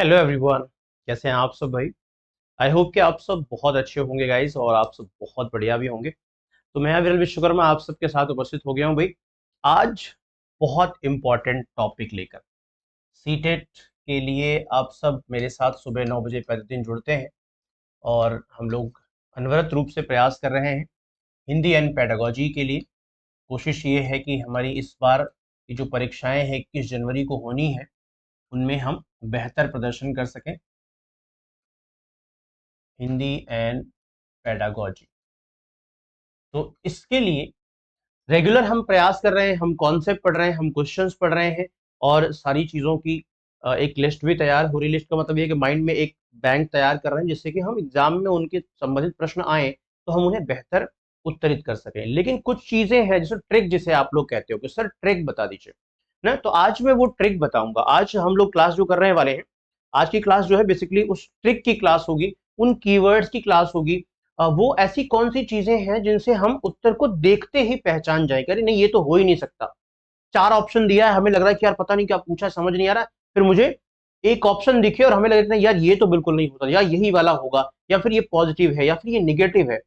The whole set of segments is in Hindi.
Hello everyone. कैसे हैं आप सब भाई? आई होप कि आप सब बहुत अच्छे होंगे गाइस, और आप सब बहुत बढ़िया भी होंगे। तो मैं विरल विश्वकर्मा आप सबके साथ उपस्थित हो गया हूं भाई, आज बहुत इंपॉर्टेंट टॉपिक लेकर। सीटेट के लिए आप सब मेरे साथ सुबह 9 बजे प्रतिदिन जुड़ते हैं, और हम लोग अनवरत रूप से प्रयास कर रहे हैं हिंदी एंड पेडागोजी के लिए। कोशिश ये है कि हमारी इस बार की जो परीक्षाएं हैं 21 जनवरी को होनी है, उनमें हम बेहतर प्रदर्शन कर सकें हिंदी एंड पेडागोजी। तो इसके लिए रेगुलर हम प्रयास कर रहे हैं, हम कॉन्सेप्ट पढ़ रहे हैं, हम क्वेश्चंस पढ़ रहे हैं, और सारी चीज़ों की एक लिस्ट भी तैयार हो रही। लिस्ट का मतलब ये है कि माइंड में एक बैंक तैयार कर रहे हैं, जिससे कि हम एग्जाम में उनके संबंधित प्रश्न आए तो हम उन्हें बेहतर उत्तरित कर सकें। लेकिन कुछ चीज़ें हैं जैसे ट्रिक, जिसे आप लोग कहते हो कि सर ट्रिक बता दीजिए ना, तो आज मैं वो ट्रिक बताऊंगा। आज हम लोग क्लास जो कर रहे वाले हैं, आज की क्लास जो है बेसिकली उस ट्रिक की क्लास होगी, उन कीवर्ड्स की क्लास होगी। वो ऐसी कौन सी चीजें हैं जिनसे हम उत्तर को देखते ही पहचान जाएंगे, अरे नहीं ये तो हो ही नहीं सकता। चार ऑप्शन दिया है, हमें लग रहा है कि यार पता नहीं क्या पूछा है, समझ नहीं आ रहा है। फिर मुझे एक ऑप्शन दिखे और हमें लग रहा है यार ये तो बिल्कुल नहीं होता, यार यही वाला होगा, या फिर ये पॉजिटिव है, या फिर ये निगेटिव है।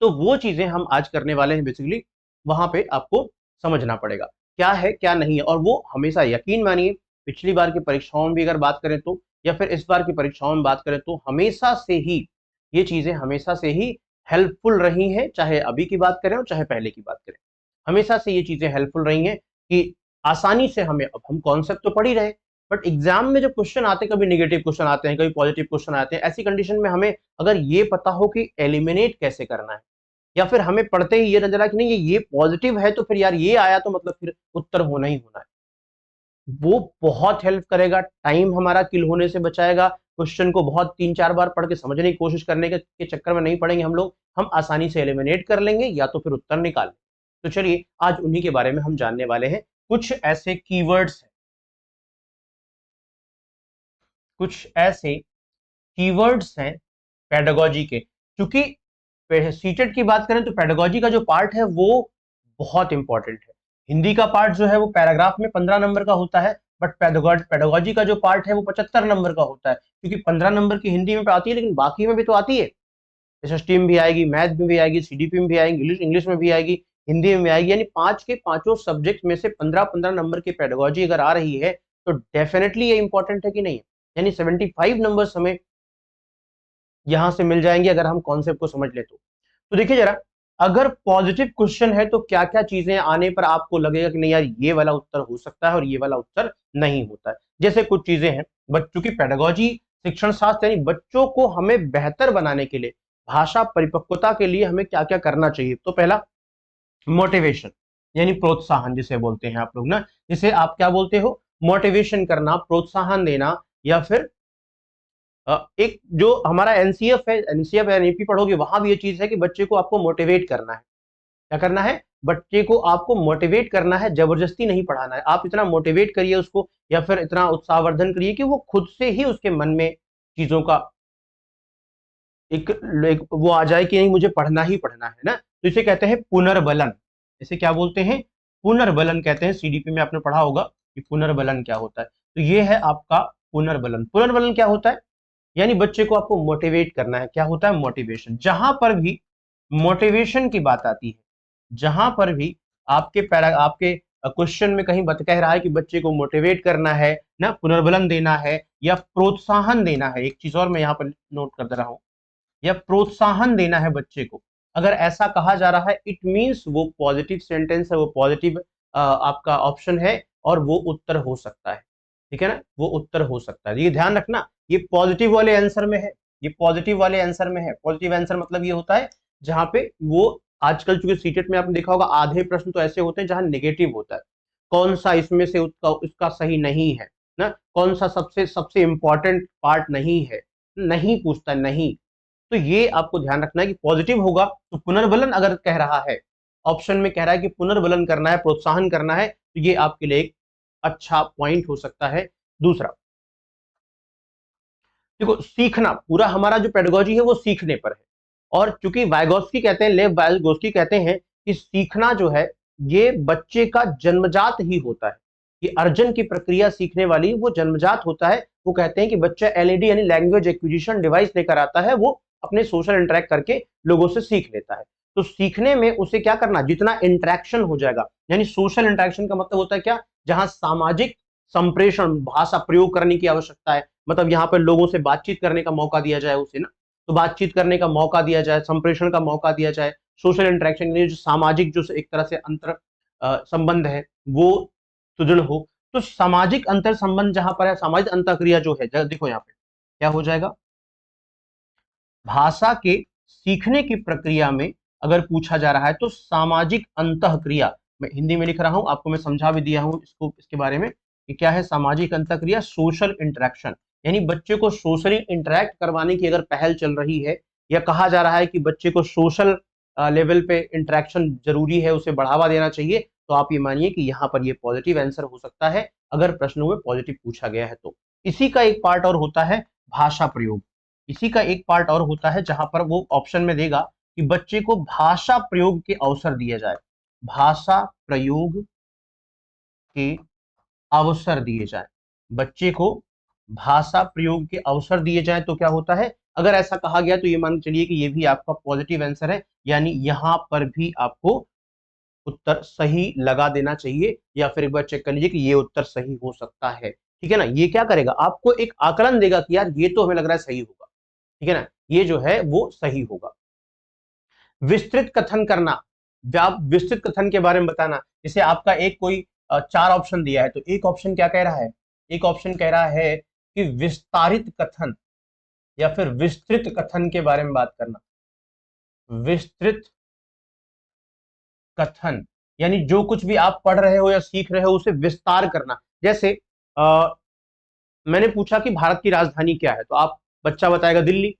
तो वो चीजें हम आज करने वाले हैं बेसिकली। वहां पे आपको समझना पड़ेगा क्या है क्या नहीं है, और वो हमेशा यकीन मानिए, पिछली बार की परीक्षाओं में भी अगर बात करें तो, या फिर इस बार की परीक्षाओं में बात करें तो, हमेशा से ही ये चीजें हमेशा से ही हेल्पफुल रही हैं। चाहे अभी की बात करें और चाहे पहले की बात करें, हमेशा से ये चीजें हेल्पफुल रही हैं कि आसानी से हमें, अब हम कॉन्सेप्ट तो पढ़ ही रहे, बट एग्जाम में जब क्वेश्चन आते हैं, कभी नेगेटिव क्वेश्चन आते हैं, कभी पॉजिटिव क्वेश्चन आते हैं, ऐसी कंडीशन में हमें अगर ये पता हो कि एलिमिनेट कैसे करना है, या फिर हमें पढ़ते ही ये नजर आया कि नहीं ये पॉजिटिव है, तो फिर यार ये आया तो मतलब फिर उत्तर होना ही होना है, वो बहुत हेल्प करेगा। टाइम हमारा किल होने से बचाएगा। क्वेश्चन को बहुत 3-4 बार पढ़ के समझने की कोशिश करने के चक्कर में नहीं पड़ेंगे हम लोग, हम आसानी से एलिमिनेट कर लेंगे या तो फिर उत्तर निकाल लेंगे। तो चलिए आज उन्हीं के बारे में हम जानने वाले हैं। कुछ ऐसे कीवर्ड्स हैं, कुछ ऐसे कीवर्ड्स हैं पेडागोजी के। क्योंकि सीटेट की बात करें तो पेडागोजी का जो पार्ट है वो बहुत इंपॉर्टेंट है। हिंदी का पार्ट जो है वो पैराग्राफ में 15 नंबर का होता है, बट पेडागोजी का जो पार्ट है वो 75 नंबर का होता है। क्योंकि 15 नंबर की हिंदी में तो आती है, लेकिन बाकी में भी तो आती है। एसएसटी में भी आएगी, मैथ में भी आएगी, सीडीपी में भी आएगी, इंग्लिश इंग्लिश में भी आएगी, हिंदी में भी आएगी। यानी पांच के पांचों सब्जेक्ट में से 15-15 नंबर की पेडागोजी अगर आ रही है तो डेफिनेटली ये इंपॉर्टेंट है कि नहीं। यानी 75 नंबर हमें यहां से मिल जाएंगे अगर हम कॉन्सेप्ट को समझ ले तो देखिए जरा, अगर पॉजिटिव क्वेश्चन है तो क्या क्या चीजें आने पर आपको लगेगा कि नहीं यार ये वाला उत्तर हो सकता है और ये वाला उत्तर नहीं होता है। जैसे कुछ चीजें हैं, बच्चों की पेडागोजी, शिक्षण शास्त्र, यानी बच्चों को हमें बेहतर बनाने के लिए, भाषा परिपक्वता के लिए हमें क्या क्या करना चाहिए। तो पहला, मोटिवेशन, यानी प्रोत्साहन जिसे बोलते हैं आप लोग ना, जिसे आप क्या बोलते हो, मोटिवेशन करना, प्रोत्साहन देना। या फिर एक जो हमारा एनसीएफ है, एनसीएफ एनईपी पढ़ोगे वहां भी ये चीज है कि बच्चे को आपको मोटिवेट करना है। क्या करना है, बच्चे को आपको मोटिवेट करना है, जबरदस्ती नहीं पढ़ाना है। आप इतना मोटिवेट करिए उसको, या फिर इतना उत्साहवर्धन करिए कि वो खुद से ही उसके मन में चीजों का एक वो आ जाए कि नहीं मुझे पढ़ना ही पढ़ना है ना। तो इसे कहते हैं पुनर्बलन। इसे क्या बोलते हैं, पुनर्बलन कहते हैं। सीडीपी में आपने पढ़ा होगा कि पुनर्बलन क्या होता है। तो ये है आपका पुनर्बलन। पुनर्बलन क्या होता है, यानी बच्चे को आपको मोटिवेट करना है। क्या होता है, मोटिवेशन। जहां पर भी मोटिवेशन की बात आती है, जहां पर भी आपके क्वेश्चन में कहीं कह रहा है कि बच्चे को मोटिवेट करना है ना, पुनर्बलन देना है या प्रोत्साहन देना है, एक चीज और मैं यहाँ पर नोट कर दे रहा हूं, या प्रोत्साहन देना है बच्चे को, अगर ऐसा कहा जा रहा है इट मींस वो पॉजिटिव सेंटेंस है, वो पॉजिटिव आपका ऑप्शन है, और वो उत्तर हो सकता है। ठीक है ना, वो उत्तर हो सकता है। ये ध्यान रखना, ये पॉजिटिव वाले आंसर में है, ये पॉजिटिव वाले आंसर में है। पॉजिटिव आंसर मतलब ये होता है जहां पे वो, आजकल चूंकि सीटेट में आपने देखा होगा आधे प्रश्न तो ऐसे होते हैं जहां नेगेटिव होता है, कौन सा इसमें से उसका सही नहीं है ना, कौन सा सबसे सबसे इंपॉर्टेंट पार्ट नहीं है, नहीं पूछता नहीं। तो ये आपको ध्यान रखना है कि पॉजिटिव होगा तो पुनर्बलन अगर कह रहा है, ऑप्शन में कह रहा है कि पुनर्बलन करना है, प्रोत्साहन करना है, तो ये आपके लिए एक अच्छा पॉइंट हो सकता है। दूसरा, देखो सीखना, पूरा हमारा जो पेडागोजी है वो सीखने पर है। और चूंकि वाइगोस्की कहते हैं, लेव वाइगोस्की कहते हैं कि सीखना जो है ये बच्चे का जन्मजात ही होता है। कि अर्जन की प्रक्रिया सीखने वाली वो जन्मजात होता है। वो कहते हैं कि बच्चा एलईडी यानी लैंग्वेज एक्विजिशन डिवाइस लेकर आता है, वो अपने सोशल इंटरेक्ट करके लोगों से सीख लेता है। तो सीखने में उसे क्या करना, जितना इंटरेक्शन हो जाएगा, यानी सोशल इंटरेक्शन का मतलब होता है क्या, जहां सामाजिक संप्रेषण, भाषा प्रयोग करने की आवश्यकता है, मतलब यहाँ पर लोगों से बातचीत करने का मौका दिया जाए उसे ना, तो बातचीत करने का मौका दिया जाए, संप्रेषण का मौका दिया जाए, सोशल इंटरेक्शन जो सामाजिक जो एक तरह से अंतर संबंध है वो सुदृढ़ हो। तो सामाजिक अंतर संबंध जहां पर है, सामाजिक अंतःक्रिया जो है, देखो यहाँ पे क्या हो जाएगा, भाषा के सीखने की प्रक्रिया में अगर पूछा जा रहा है तो सामाजिक अंतःक्रिया, मैं हिंदी में लिख रहा हूं, आपको मैं समझा भी दिया हूं इसको, इसके बारे में कि क्या है सामाजिक अंतःक्रिया, सोशल इंटरेक्शन, यानी बच्चे को सोशली इंटरेक्ट करवाने की अगर पहल चल रही है, या कहा जा रहा है कि बच्चे को सोशल लेवल पे इंटरेक्शन जरूरी है, उसे बढ़ावा देना चाहिए, तो आप ये मानिए कि यहाँ पर ये पॉजिटिव आंसर हो सकता है अगर प्रश्नों में पॉजिटिव पूछा गया है तो। इसी का एक पार्ट और होता है भाषा प्रयोग, इसी का एक पार्ट और होता है जहां पर वो ऑप्शन में देगा कि बच्चे को भाषा प्रयोग के अवसर दिए जाए, भाषा प्रयोग के अवसर दिए जाए, बच्चे को भाषा प्रयोग के अवसर दिए जाए तो क्या होता है, अगर ऐसा कहा गया तो ये मान चलिए कि ये भी आपका पॉजिटिव आंसर है, यानी यहां पर भी आपको उत्तर सही लगा देना चाहिए, या फिर एक बार चेक कर लीजिए कि ये उत्तर सही हो सकता है। ठीक है ना, ये क्या करेगा, आपको एक आकलन देगा कि यार ये तो हमें लग रहा है सही होगा, ठीक है ना, ये जो है वो सही होगा। विस्तृत कथन करना, आप विस्तृत कथन के बारे में बताना, जैसे आपका एक कोई चार ऑप्शन दिया है, तो एक ऑप्शन क्या कह रहा है, एक ऑप्शन कह रहा है कि विस्तारित कथन या फिर विस्तृत कथन के बारे में बात करना, विस्तृत कथन यानी जो कुछ भी आप पढ़ रहे हो या सीख रहे हो उसे विस्तार करना। जैसे मैंने पूछा कि भारत की राजधानी क्या है, तो आप बच्चा बताएगा दिल्ली,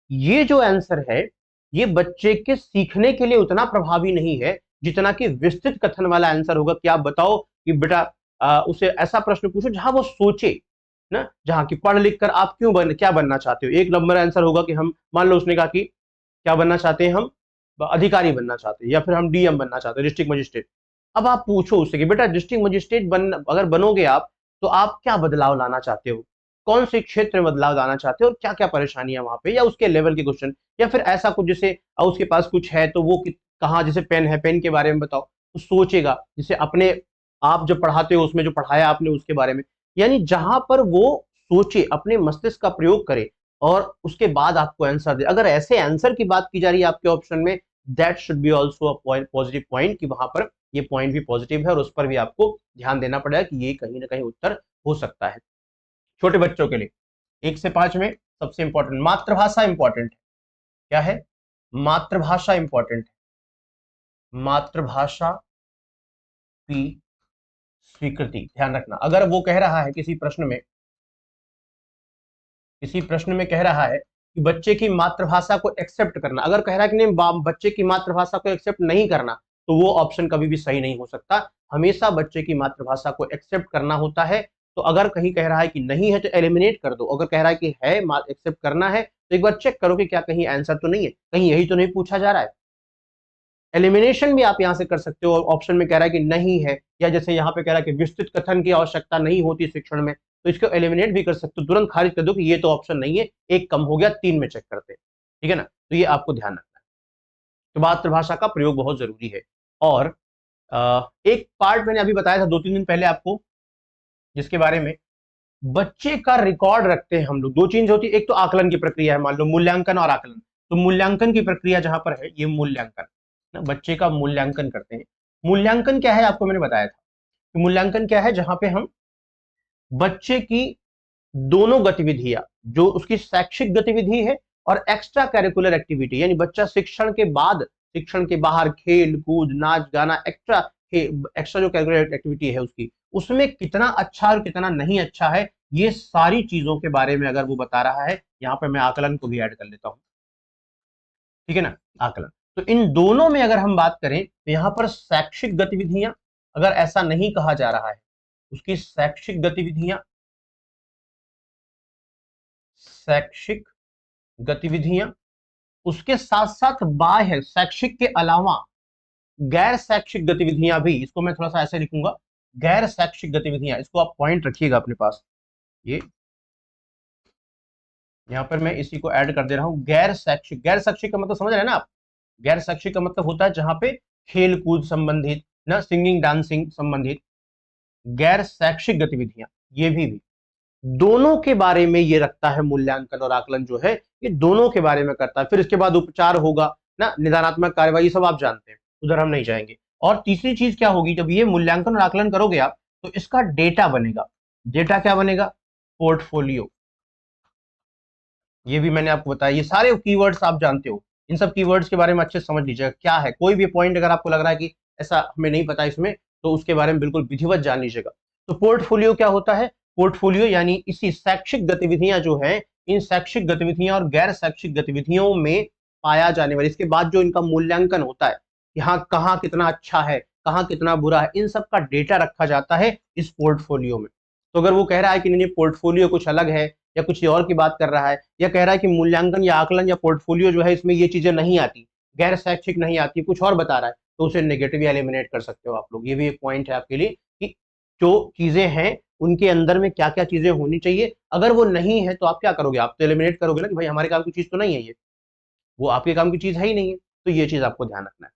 ये जो आंसर है ये बच्चे के सीखने के लिए उतना प्रभावी नहीं है जितना कि विस्तृत कथन वाला आंसर होगा कि आप बताओ कि बेटा उसे ऐसा प्रश्न पूछो जहां वो सोचे ना, जहां की पढ़ लिख कर आप क्या बनना चाहते हो। एक नंबर आंसर होगा कि हम, मान लो उसने कहा कि क्या बनना चाहते हैं हम, अधिकारी बनना चाहते हैं, या फिर हम डीएम बनना चाहते हैं, डिस्ट्रिक्ट मजिस्ट्रेट। अब आप पूछो उससे कि बेटा डिस्ट्रिक्ट मजिस्ट्रेट अगर बनोगे आप तो आप क्या बदलाव लाना चाहते हो, कौन से क्षेत्र में बदलाव लाना चाहते हो और क्या क्या परेशानियां वहां पे, या उसके लेवल के क्वेश्चन, या फिर ऐसा कुछ जैसे उसके पास कुछ है तो वो कहाँ, जैसे पेन है, पेन के बारे में बताओ, तो सोचेगा, जैसे अपने आप जो पढ़ाते हो उसमें जो पढ़ाया आपने उसके बारे में, यानी जहां पर वो सोचे, अपने मस्तिष्क का प्रयोग करे और उसके बाद आपको आंसर दे। अगर ऐसे आंसर की बात की जा रही है आपके ऑप्शन में, that should be also a positive point, कि वहां पर ये पॉइंट भी पॉजिटिव है और उस पर भी आपको ध्यान देना पड़ेगा कि ये कहीं ना कहीं उत्तर हो सकता है। छोटे बच्चों के लिए 1 से 5 में सबसे इंपॉर्टेंट मातृभाषा इंपॉर्टेंट है, क्या है, मातृभाषा इंपॉर्टेंट है, मातृभाषा की स्वीकृति, ध्यान रखना। अगर वो कह रहा है किसी प्रश्न में, किसी प्रश्न में कह रहा है कि बच्चे की मातृभाषा को एक्सेप्ट करना, अगर कह रहा है कि नहीं बच्चे की मातृभाषा को एक्सेप्ट नहीं करना, तो वो ऑप्शन कभी भी सही नहीं हो सकता, हमेशा बच्चे की मातृभाषा को एक्सेप्ट करना होता है। तो अगर कहीं कह रहा है कि नहीं है तो एलिमिनेट कर दो, अगर कह रहा है कि है, एक्सेप्ट करना है, तो एक बार चेक करो कि क्या कहीं आंसर तो नहीं है, कहीं यही तो नहीं पूछा जा रहा है। एलिमिनेशन भी आप यहां से कर सकते हो, ऑप्शन में कह रहा है कि नहीं है, या जैसे यहाँ पे कह रहा है कि विस्तृत कथन की आवश्यकता नहीं होती शिक्षण में, तो इसको एलिमिनेट भी कर सकते हो, तुरंत खारिज कर दो कि ये तो ऑप्शन नहीं है, एक कम हो गया, 3 में चेक करते हैं। ठीक है ना, तो ये आपको ध्यान रखना है। तो मातृभाषा का प्रयोग बहुत जरूरी है। और एक पार्ट मैंने अभी बताया था 2-3 दिन पहले आपको, जिसके बारे में बच्चे का रिकॉर्ड रखते हैं हम लोग। दो चीज होती है, एक तो आकलन की प्रक्रिया है, मान लो मूल्यांकन और आकलन। तो मूल्यांकन की प्रक्रिया जहां पर है, ये मूल्यांकन ना, बच्चे का मूल्यांकन करते हैं। मूल्यांकन क्या है आपको मैंने बताया था कि मूल्यांकन क्या है, जहां पे हम बच्चे की दोनों गतिविधियां, जो उसकी शैक्षिक गतिविधि है और एक्स्ट्रा करिकुलर एक्टिविटी, यानी बच्चा शिक्षण के बाद, शिक्षण के बाहर खेल कूद नाच गाना, एक्स्ट्रा जो करिकुलर एक्टिविटी है उसकी, उसमें कितना अच्छा और कितना नहीं अच्छा है, ये सारी चीजों के बारे में अगर वो बता रहा है, यहाँ पे मैं आकलन को भी ऐड कर लेता हूं। ठीक है ना, आकलन। तो इन दोनों में अगर हम बात करें तो यहां पर शैक्षिक गतिविधियां, अगर ऐसा नहीं कहा जा रहा है, उसकी शैक्षिक गतिविधियां, शैक्षिक गतिविधियां, उसके साथ साथ बाह्य शैक्षिक के अलावा गैर शैक्षिक गतिविधियां भी, इसको मैं थोड़ा सा ऐसे लिखूंगा, गैर शैक्षिक गतिविधियां, इसको आप पॉइंट रखिएगा अपने पास। ये यहाँ पर मैं इसी को ऐड कर दे रहा हूँ, गैर शैक्षिक। गैर शैक्षिक का मतलब समझ रहे हैं ना आप? गैर शैक्षिक का मतलब होता है जहां पे खेल कूद संबंधित, ना सिंगिंग डांसिंग संबंधित गैर शैक्षिक गतिविधियां, ये भी दोनों के बारे में ये रखता है। मूल्यांकन और आकलन जो है ये दोनों के बारे में करता है। फिर इसके बाद उपचार होगा ना, निदानात्मक कार्यवाही, सब आप जानते हैं, उधर हम नहीं जाएंगे। और तीसरी चीज क्या होगी, जब ये मूल्यांकन और आकलन करोगे आप तो इसका डेटा बनेगा। डेटा क्या बनेगा? पोर्टफोलियो। ये भी मैंने आपको बताया, ये सारे कीवर्ड्स आप जानते हो, इन सब कीवर्ड्स के बारे में अच्छे से समझ लीजिएगा क्या है। कोई भी पॉइंट अगर आपको लग रहा है कि ऐसा हमें नहीं पता इसमें, तो उसके बारे में बिल्कुल विधिवत जान लीजिएगा। तो पोर्टफोलियो क्या होता है? पोर्टफोलियो यानी इसी शैक्षिक गतिविधियां जो है, इन शैक्षिक गतिविधियां और गैर शैक्षिक गतिविधियों में पाया जाने वाला, इसके बाद जो इनका मूल्यांकन होता है, यहाँ कहाँ कितना अच्छा है, कहाँ कितना बुरा है, इन सब का डेटा रखा जाता है इस पोर्टफोलियो में। तो अगर वो कह रहा है कि नहीं पोर्टफोलियो कुछ अलग है या कुछ और की बात कर रहा है, या कह रहा है कि मूल्यांकन या आकलन या पोर्टफोलियो जो है इसमें ये चीजें नहीं आती, गैर शैक्षिक नहीं आती, कुछ और बता रहा है, तो उसे नेगेटिव या एलिमिनेट कर सकते हो आप लोग। ये भी एक पॉइंट है आपके लिए कि जो चीजें हैं उनके अंदर में क्या क्या चीजें होनी चाहिए। अगर वो नहीं है तो आप क्या करोगे? आप तो एलिमिनेट करोगे ना कि भाई हमारे काम की चीज तो नहीं है ये, वो आपके काम की चीज है ही नहीं है। तो ये चीज आपको ध्यान रखना है,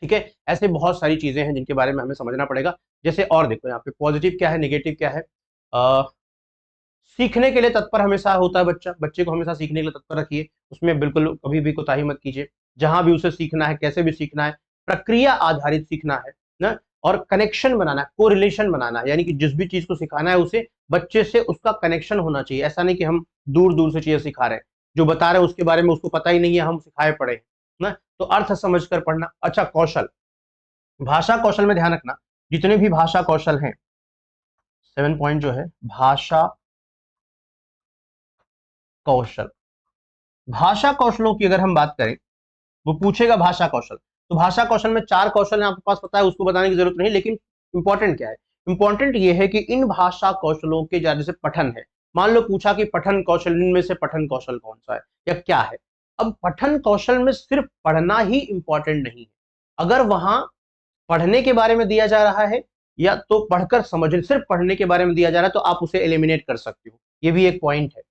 ठीक है। ऐसे बहुत सारी चीजें हैं जिनके बारे में हमें समझना पड़ेगा। जैसे और देखो यहाँ पे पॉजिटिव क्या है, नेगेटिव क्या है। सीखने के लिए तत्पर हमेशा होता है बच्चा, बच्चे को हमेशा सीखने के लिए तत्पर रखिए, उसमें बिल्कुल कभी भी कोताही मत कीजिए। जहां भी उसे सीखना है, कैसे भी सीखना है, प्रक्रिया आधारित सीखना है ना। और कनेक्शन बनाना है, कोरिलेशन बनाना है, यानी कि जिस भी चीज को सिखाना है उसे बच्चे से उसका कनेक्शन होना चाहिए। ऐसा नहीं कि हम दूर दूर से चीजें सिखा रहे हैं, जो बता रहे हैं उसके बारे में उसको पता ही नहीं है, हम सिखाए पड़े हैं ना। तो अर्थ समझ कर पढ़ना। अच्छा, कौशल, भाषा कौशल में ध्यान रखना, जितने भी भाषा कौशल हैं, 7 पॉइंट जो है भाषा कौशल। भाषा कौशलों की अगर हम बात करें, वो पूछेगा भाषा कौशल, तो भाषा कौशल में 4 कौशल है आपके पास, पता है, उसको बताने की जरूरत नहीं। लेकिन इंपॉर्टेंट क्या है? इंपॉर्टेंट ये है कि इन भाषा कौशलों के जैसे पठन है, मान लो पूछा कि पठन कौशल, इनमें से पठन कौशल कौन सा है या क्या है। अब पठन कौशल में सिर्फ पढ़ना ही इंपॉर्टेंट नहीं है। अगर वहां पढ़ने के बारे में दिया जा रहा है या तो पढ़कर समझ, सिर्फ पढ़ने के बारे में दिया जा रहा है, तो आप उसे एलिमिनेट कर सकते हो। ये भी एक पॉइंट है।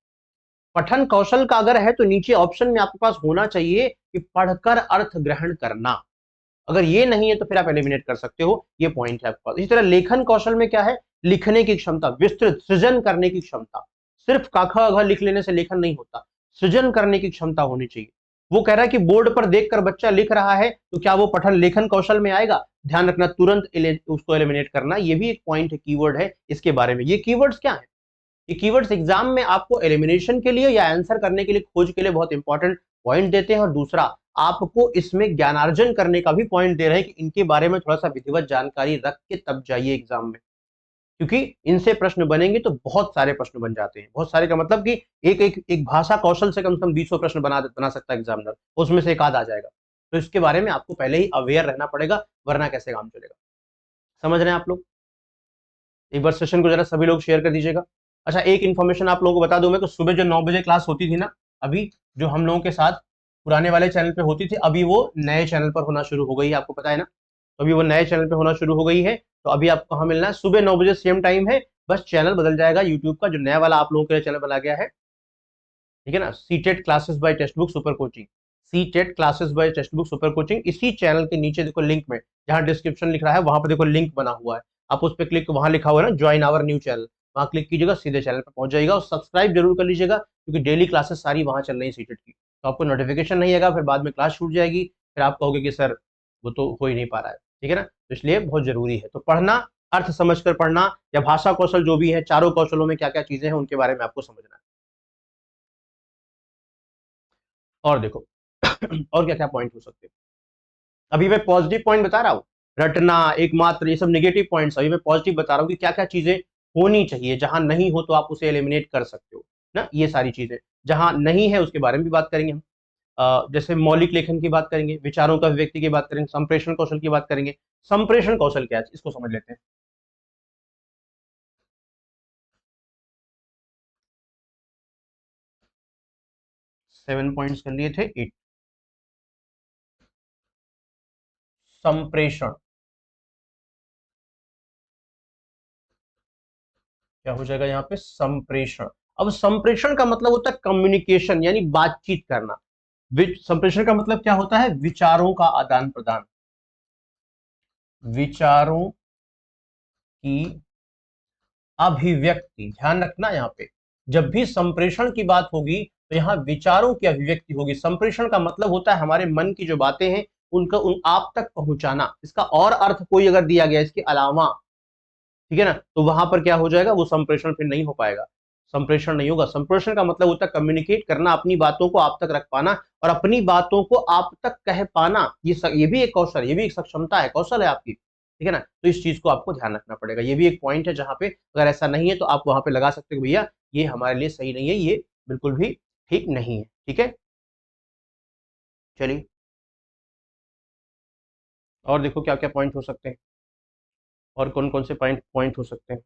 पठन कौशल का अगर है तो नीचे ऑप्शन में आपके पास होना चाहिए कि पढ़कर अर्थ ग्रहण करना। अगर ये नहीं है तो फिर आप एलिमिनेट कर सकते हो, ये पॉइंट है आपके पास। इसी तरह लेखन कौशल में क्या है? लिखने की क्षमता, विस्तृत सृजन करने की क्षमता। सिर्फ क ख ग लिख लेने से लेखन नहीं होता, सृजन करने की क्षमता होनी चाहिए। वो कह रहा है कि बोर्ड पर देखकर बच्चा लिख रहा है, तो क्या वो पठन लेखन कौशल में आएगा? ध्यान रखना, तुरंत उसको एलिमिनेट करना। ये भी एक पॉइंट है, कीवर्ड है इसके बारे में। ये कीवर्ड्स क्या है? ये कीवर्ड्स एग्जाम में आपको एलिमिनेशन के लिए या आंसर करने के लिए, खोज के लिए बहुत इंपॉर्टेंट पॉइंट देते हैं। और दूसरा, आपको इसमें ज्ञानार्जन करने का भी पॉइंट दे रहे हैं कि इनके बारे में थोड़ा सा विधिवत जानकारी रख के तब जाइए एग्जाम में, क्योंकि इनसे प्रश्न बनेंगे तो बहुत सारे प्रश्न बन जाते हैं। बहुत सारे का मतलब कि एक एक एक भाषा कौशल से कम 20 प्रश्न बना सकता है एग्जामिनर, उसमें से एक आध आ जाएगा। तो इसके बारे में आपको पहले ही अवेयर रहना पड़ेगा, वरना कैसे काम चलेगा। समझ रहे हैं आप लोग? एक बार सेशन को जरा सभी लोग शेयर कर दीजिएगा। अच्छा, एक इन्फॉर्मेशन आप लोगों को बता दूं मैं, कि सुबह जो 9 बजे क्लास होती थी ना, अभी जो हम लोगों के साथ पुराने वाले चैनल पे होती थी, अभी वो नए चैनल पर होना शुरू हो गई है, आपको पता है ना। तो अभी वो नए चैनल पे होना शुरू हो गई है। तो अभी आपको कहाँ मिलना है? सुबह 9 बजे सेम टाइम है, बस चैनल बदल जाएगा यूट्यूब का, जो नया वाला आप लोगों के लिए चैनल बना गया है, ठीक है ना। CTET classes bye text book super coaching, CTET classes bye text book super coaching. इसी चैनल के नीचे देखो लिंक में, जहां डिस्क्रिप्शन लिख रहा है वहां पर देखो लिंक बना हुआ है, आप उस पर क्लिक, वहां लिखा हुआ है ना ज्वाइन आवर न्यू चैनल, वहां क्लिक कीजिएगा, सीधे चैनल पर पहुंच जाएगा। और सब्सक्राइब जरूर कर लीजिएगा, क्योंकि डेली क्लासेस सारी वहां चल रही है सीटेट की, तो आपको नोटिफिकेशन नहीं आएगा, फिर बाद में क्लास छूट जाएगी, फिर आप कहोगे कि सर वो तो हो ही नहीं पा रहा है, ठीक है ना। तो इसलिए बहुत जरूरी है, तो पढ़ना, अर्थ समझकर पढ़ना, या भाषा कौशल जो भी है, चारों कौशलों में क्या क्या चीजें हैं उनके बारे में आपको समझना है। और देखो और क्या क्या पॉइंट हो सकते हैं। अभी मैं पॉजिटिव पॉइंट बता रहा हूँ, रटना, एकमात्र, ये सब नेगेटिव पॉइंट्स। अभी मैं पॉजिटिव बता रहा हूँ कि क्या क्या चीजें होनी चाहिए, जहां नहीं हो तो आप उसे एलिमिनेट कर सकते हो ना। ये सारी चीजें जहां नहीं है उसके बारे में भी बात करेंगे हम। जैसे मौलिक लेखन की बात करेंगे, विचारों का अभिव्यक्ति की बात करेंगे, संप्रेषण कौशल की बात करेंगे। संप्रेषण कौशल क्या है, इसको समझ लेते हैं। 7 पॉइंट्स कर लिए थे, 8। संप्रेषण, क्या हो जाएगा यहाँ पे, संप्रेषण। अब संप्रेषण का मतलब होता है कम्युनिकेशन, यानी बातचीत करना। संप्रेषण का मतलब क्या होता है, विचारों का आदान प्रदान, विचारों की अभिव्यक्ति। ध्यान रखना यहाँ पे, जब भी संप्रेषण की बात होगी तो यहाँ विचारों की अभिव्यक्ति होगी। संप्रेषण का मतलब होता है हमारे मन की जो बातें हैं उनका आप तक पहुंचाना। इसका और अर्थ कोई अगर दिया गया इसके अलावा, ठीक है ना, तो वहां पर क्या हो जाएगा, वो संप्रेषण फिर नहीं हो पाएगा, संप्रेषण नहीं होगा। संप्रेषण का मतलब होता है कम्युनिकेट करना, अपनी बातों को आप तक रख पाना और अपनी बातों को आप तक कह पाना। ये भी एक कौशल, ये भी एक सक्षमता है, कौशल है आपकी, ठीक है ना। तो इस चीज को आपको ध्यान रखना पड़ेगा। ये भी एक पॉइंट है जहां पे अगर ऐसा नहीं है तो आप वहां पे लगा सकते हो भैया ये हमारे लिए सही नहीं है, ये बिल्कुल भी ठीक नहीं है, ठीक है। चलिए और देखो क्या क्या पॉइंट हो सकते हैं, और कौन कौन से पॉइंट पॉइंट हो सकते हैं।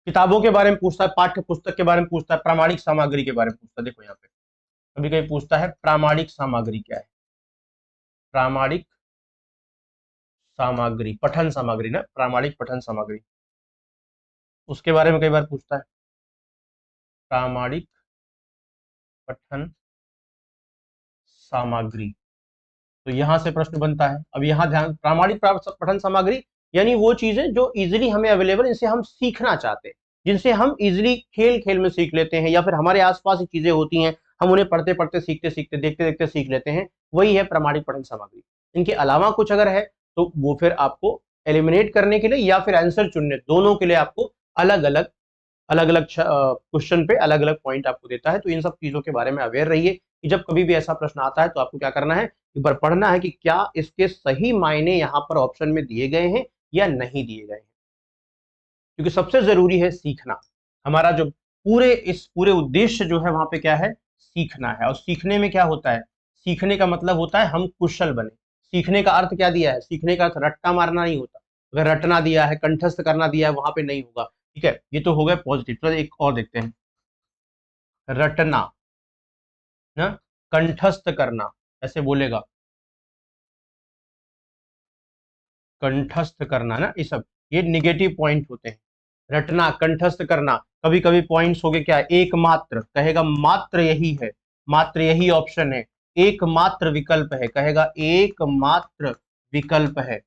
किताबों के बारे में पूछता है, पाठ्य पुस्तक के बारे में पूछता है, प्रामाणिक सामग्री के बारे में पूछता है। देखो यहाँ पे कभी कभी पूछता है प्रामाणिक सामग्री क्या है, प्रामाणिक सामग्री, पठन सामग्री ना, प्रामाणिक पठन सामग्री, उसके बारे में कई बार पूछता है, प्रामाणिक पठन सामग्री। तो यहां से प्रश्न बनता है। अब यहाँ ध्यान, प्रामाणिक पठन सामग्री यानी वो चीजें जो इजिली हमें अवेलेबल, इनसे हम सीखना चाहते हैं, जिनसे हम इजिली खेल खेल में सीख लेते हैं, या फिर हमारे आसपास ही चीजें होती हैं, हम उन्हें पढ़ते पढ़ते सीखते सीखते देखते देखते सीख लेते हैं, वही है प्रामाणिक पठन सामग्री। इनके अलावा कुछ अगर है तो वो फिर आपको एलिमिनेट करने के लिए या फिर आंसर चुनने, दोनों के लिए आपको अलग अलग अलग अलग क्वेश्चन पे अलग अलग पॉइंट आपको देता है। तो इन सब चीजों के बारे में अवेयर रहिए कि जब कभी भी ऐसा प्रश्न आता है तो आपको क्या करना है, एक बार पढ़ना है कि क्या इसके सही मायने यहाँ पर ऑप्शन में दिए गए हैं या नहीं दिए गए हैं, क्योंकि सबसे जरूरी है सीखना। हमारा जो इस पूरे उद्देश्य जो है वहां पे क्या है, सीखना है। और सीखने में क्या होता है, सीखने का मतलब होता है हम कुशल बने। सीखने का अर्थ क्या दिया है, सीखने का अर्थ रट्टा मारना नहीं होता। अगर रटना दिया है, कंठस्थ करना दिया है, वहां पे नहीं होगा, ठीक है। ये तो हो गया पॉजिटिव। तो एक और देखते हैं, रटना ना, कंठस्थ करना, ऐसे बोलेगा, कंठस्थ करना ना, ये सब ये निगेटिव पॉइंट होते हैं। रटना, कंठस्थ करना, कभी कभी पॉइंट्स हो गए क्या, एकमात्र कहेगा, मात्र यही है, मात्र यही ऑप्शन है, एकमात्र विकल्प है, कहेगा एकमात्र विकल्प है,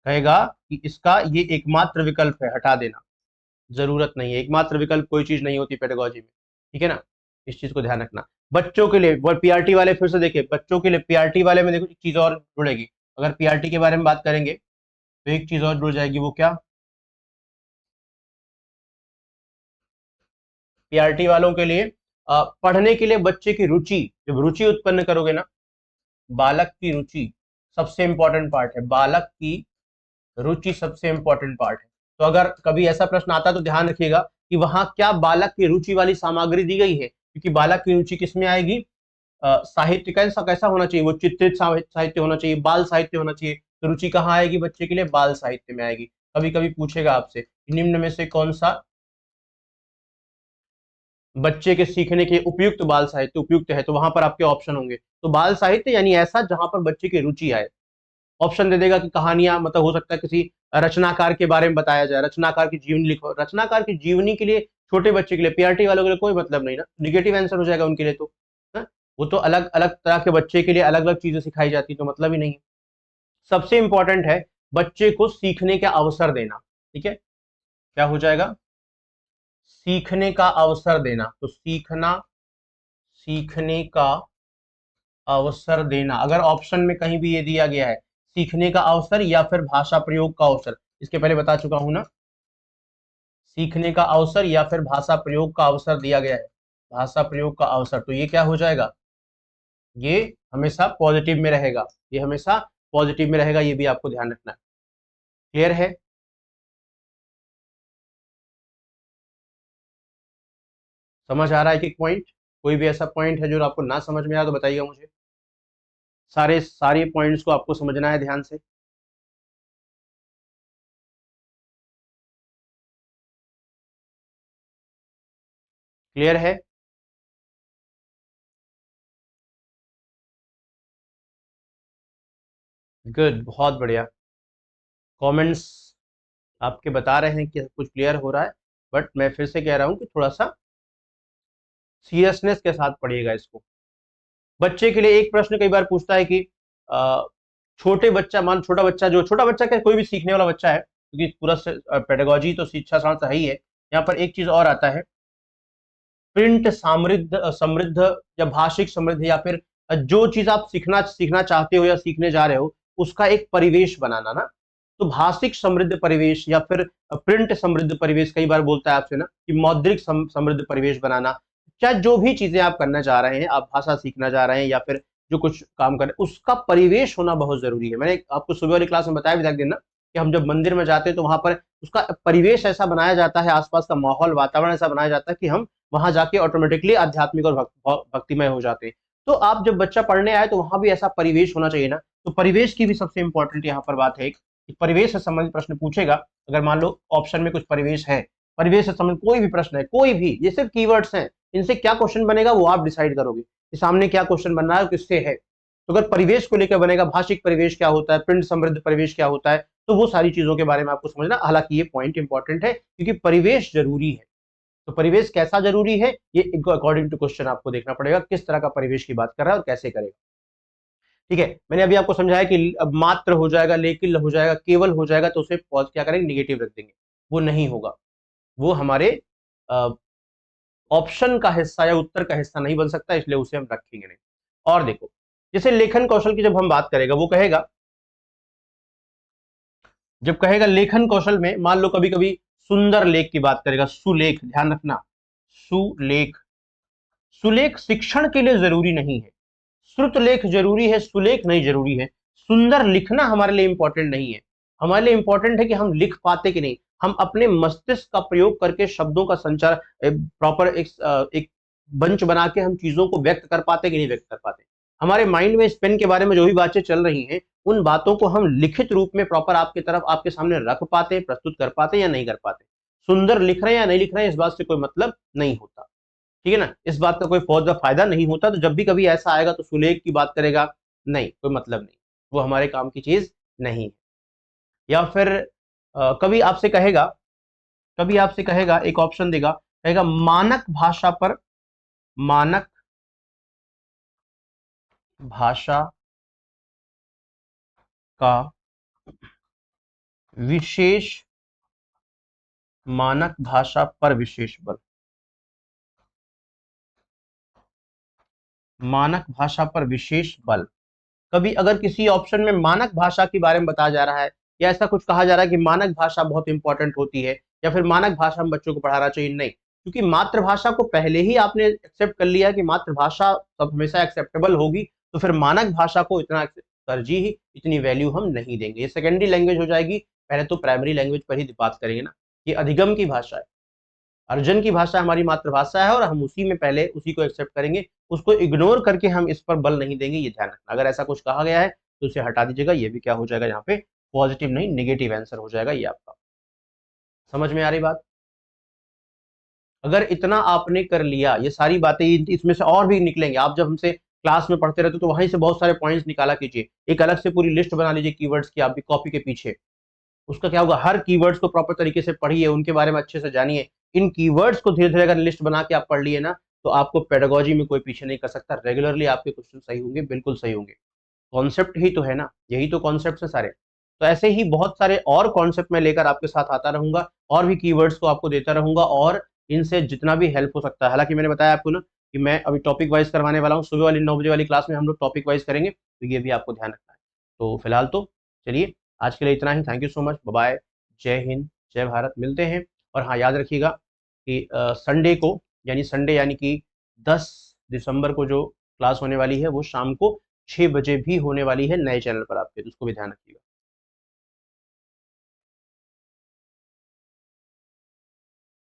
कहेगा कि इसका ये एकमात्र विकल्प है, हटा देना, जरूरत नहीं है। एकमात्र विकल्प कोई चीज नहीं होती पेडागोजी में, ठीक है ना। इस चीज को ध्यान रखना। बच्चों के लिए वो पीआरटी वाले, फिर से देखिए बच्चों के लिए पीआरटी वाले में देखो एक चीज और जुड़ेगी। अगर पीआरटी के बारे में बात करेंगे तो एक चीज और जुड़ जाएगी, वो क्या, पीआरटी वालों के लिए पढ़ने के लिए बच्चे की रुचि, जब रुचि उत्पन्न करोगे ना, बालक की रुचि सबसे इंपॉर्टेंट पार्ट है, बालक की रुचि सबसे इंपॉर्टेंट पार्ट है। तो अगर कभी ऐसा प्रश्न आता है तो ध्यान रखिएगा कि वहां क्या बालक की रुचि वाली सामग्री दी गई है, क्योंकि बालक की रुचि किसमें आएगी, साहित्य कैसा कैसा होना चाहिए, वो चित्रित साहित्य होना चाहिए, बाल साहित्य होना चाहिए। तो रुचि कहाँ आएगी बच्चे के लिए, बाल साहित्य में आएगी। कभी कभी पूछेगा आपसे निम्न में से कौन सा बच्चे के सीखने के उपयुक्त बाल साहित्य उपयुक्त है, तो वहां पर आपके ऑप्शन होंगे। तो बाल साहित्य यानी ऐसा जहां पर बच्चे की रुचि आए। ऑप्शन दे देगा कि कहानियां, मतलब हो सकता है किसी रचनाकार के बारे में बताया जाए, रचनाकार की जीवनी लिखो, रचनाकार की जीवनी के लिए छोटे बच्चे के लिए, पीआरटी वालों के लिए कोई मतलब नहीं ना, निगेटिव आंसर हो जाएगा उनके लिए। तो है? वो तो अलग अलग तरह के बच्चे के लिए अलग अलग चीजें सिखाई जाती, तो मतलब ही नहीं है। सबसे इंपॉर्टेंट है बच्चे को सीखने का अवसर देना, ठीक है। क्या हो जाएगा, सीखने का अवसर देना। तो सीखना, सीखने का अवसर देना, अगर ऑप्शन में कहीं भी ये दिया गया है सीखने का अवसर या फिर भाषा प्रयोग का अवसर, इसके पहले बता चुका हूं ना, सीखने का अवसर या फिर भाषा प्रयोग का अवसर दिया गया है, भाषा प्रयोग का अवसर, तो ये क्या हो जाएगा, ये हमेशा पॉजिटिव में रहेगा, ये हमेशा पॉजिटिव में रहेगा, ये भी आपको ध्यान रखना है। क्लियर है। समझ आ रहा है कि पॉइंट, कोई भी ऐसा पॉइंट है जो आपको ना समझ में आया तो बताइएगा मुझे। सारे सारे पॉइंट्स को आपको समझना है ध्यान से। क्लियर है। गुड, बहुत बढ़िया। कमेंट्स आपके बता रहे हैं कि कुछ क्लियर हो रहा है, बट मैं फिर से कह रहा हूं कि थोड़ा सा सीरियसनेस के साथ पढ़िएगा इसको। बच्चे के लिए एक प्रश्न कई बार पूछता है कि अ, छोटे बच्चा, मान छोटा बच्चा, जो छोटा बच्चा क्या, कोई भी सीखने वाला बच्चा है, क्योंकि पूरा पेडागोजी तो शिक्षा शास्त्र है ही है। यहाँ पर एक चीज और आता है, प्रिंट समृद्ध समृद्ध या भाषिक समृद्ध, या फिर जो चीज आप सीखना सीखना चाहते हो या सीखने जा रहे हो उसका एक परिवेश बनाना ना। तो भाषिक समृद्ध परिवेश या फिर प्रिंट समृद्ध परिवेश, कई बार बोलता है आपसे ना कि मौद्रिक समृद्ध परिवेश बनाना। चाहे जो भी चीजें आप करना चाह रहे हैं, आप भाषा सीखना चाह रहे हैं या फिर जो कुछ काम कर रहे हैं, उसका परिवेश होना बहुत जरूरी है। मैंने आपको सुबह वाली क्लास में बताया भी था एक दिन ना, कि हम जब मंदिर में जाते हैं तो वहां पर उसका परिवेश ऐसा बनाया जाता है, आसपास का माहौल वातावरण ऐसा बनाया जाता है कि हम वहां जाके ऑटोमेटिकली आध्यात्मिक और भक्तिमय हो जाते हैं। तो आप जब बच्चा पढ़ने आए तो वहां भी ऐसा परिवेश होना चाहिए ना। तो परिवेश की भी सबसे इंपॉर्टेंट यहाँ पर बात है कि परिवेश से संबंधित प्रश्न पूछेगा। अगर मान लो ऑप्शन में कुछ परिवेश है, परिवेश से संबंधित कोई भी प्रश्न है, कोई भी, ये सिर्फ कीवर्ड्स हैं, इनसे क्या क्वेश्चन बनेगा वो आप डिसाइड करोगे कि सामने क्या क्वेश्चन बन रहा है, किससे है। तो अगर परिवेश को लेकर बनेगा, भाषिक परिवेश क्या होता है, प्रिंट समृद्ध परिवेश क्या होता है, तो वो सारी चीजों के बारे में आपको समझना। हालांकि ये पॉइंट इंपॉर्टेंट है क्योंकि परिवेश जरूरी है। तो परिवेश कैसा जरूरी है, ये अकॉर्डिंग टू क्वेश्चन आपको देखना पड़ेगा किस तरह का परिवेश की बात कर रहा है और कैसे करेगा। ठीक है, मैंने अभी आपको समझाया कि अब मात्र हो जाएगा, लेकिन हो जाएगा, केवल हो जाएगा, तो उसे पॉज क्या करेंगे, निगेटिव रख देंगे। वो नहीं होगा, वो हमारे ऑप्शन का हिस्सा या उत्तर का हिस्सा नहीं बन सकता, इसलिए उसे हम रखेंगे नहीं। और देखो, जैसे लेखन कौशल की जब हम बात करेगा, वो कहेगा, जब कहेगा लेखन कौशल में, मान लो कभी कभी सुंदर लेख की बात करेगा, सुलेख, ध्यान रखना, सुलेख। सुलेख शिक्षण के लिए जरूरी नहीं है, श्रुत लेख जरूरी है, सुलेख नहीं जरूरी है। सुंदर लिखना हमारे लिए इंपॉर्टेंट नहीं है, हमारे लिए इंपॉर्टेंट है कि हम लिख पाते कि नहीं, हम अपने मस्तिष्क का प्रयोग करके शब्दों का संचार प्रॉपर एक बंच बना के हम चीजों को व्यक्त कर पाते कि नहीं व्यक्त कर पाते। हमारे माइंड में इस पेन के बारे में जो भी बातें चल रही हैं, उन बातों को हम लिखित रूप में प्रॉपर आपके तरफ, आपके सामने रख पाते, प्रस्तुत कर पाते या नहीं कर पाते। सुंदर लिख रहे हैं या नहीं लिख रहे हैं, इस बात से कोई मतलब नहीं होता। ठीक है ना, इस बात का कोई फौज फायदा नहीं होता। तो जब भी कभी ऐसा आएगा तो सुलेख की बात करेगा, नहीं, कोई मतलब नहीं, वो हमारे काम की चीज नहीं है। या फिर कभी आपसे कहेगा, कभी आपसे कहेगा, एक ऑप्शन देगा, कहेगा मानक भाषा पर, मानक भाषा का विशेष, मानक भाषा पर विशेष बल, मानक भाषा पर विशेष बल। कभी अगर किसी ऑप्शन में मानक भाषा के बारे में बताया जा रहा है, या ऐसा कुछ कहा जा रहा है कि मानक भाषा बहुत इंपॉर्टेंट होती है, या फिर मानक भाषा में बच्चों को पढ़ाना चाहिए, नहीं, क्योंकि मातृभाषा को पहले ही आपने एक्सेप्ट कर लिया कि मातृभाषा सब हमेशा एक्सेप्टेबल होगी, तो फिर मानक भाषा को इतना तरजीह, इतनी वैल्यू हम नहीं देंगे। ये सेकेंडरी लैंग्वेज हो जाएगी, पहले तो प्राइमरी लैंग्वेज पर ही बात करेंगे ना। ये अधिगम की भाषा है, अर्जन की भाषा हमारी मातृभाषा है, और हम उसी में पहले उसी को एक्सेप्ट करेंगे, उसको इग्नोर करके हम इस पर बल नहीं देंगे, ये ध्यान रखना। अगर ऐसा कुछ कहा गया है तो उसे हटा दीजिएगा, ये भी क्या हो जाएगा यहाँ पे, पॉजिटिव नहीं नेगेटिव आंसर हो जाएगा ये आपका। समझ में आ रही बात? अगर इतना आपने कर लिया, ये सारी बातें इसमें से और भी निकलेंगे, आप जब हमसे क्लास में पढ़ते रहते हो तो वहीं से बहुत सारे पॉइंट्स निकाला कीजिए, एक अलग से पूरी लिस्ट बना लीजिए कीवर्ड्स की, आप भी कॉपी के पीछे। उसका क्या होगा, हर कीवर्ड्स को प्रॉपर तरीके से पढ़िए, उनके बारे में अच्छे से जानिए। इन कीवर्ड्स को धीरे धीरे अगर लिस्ट बना के आप पढ़ लिए ना, तो आपको पेडागोजी में कोई पीछे नहीं कर सकता, रेगुलरली आपके क्वेश्चन सही होंगे, बिल्कुल सही होंगे। कॉन्सेप्ट ही तो है ना, यही तो कॉन्सेप्ट है सारे। तो ऐसे ही बहुत सारे और कॉन्सेप्ट मैं लेकर आपके साथ आता रहूंगा, और भी कीवर्ड्स को आपको देता रहूंगा, और इनसे जितना भी हेल्प हो सकता है। हालांकि मैंने बताया आपको ना कि मैं अभी टॉपिक वाइज करवाने वाला हूँ, सुबह वाली 9 बजे वाली क्लास में हम लोग टॉपिक वाइज करेंगे, तो ये भी आपको ध्यान रखना है। तो फिलहाल तो चलिए, आज के लिए इतना ही। Thank you so much, bye, जय हिंद, जय भारत, मिलते हैं। और हाँ, याद रखिएगा कि संडे को, यानी संडे यानी कि 10 दिसंबर को जो क्लास होने वाली है वो शाम को 6 बजे भी होने वाली है, नए चैनल पर आपके, तो उसको भी ध्यान रखिएगा।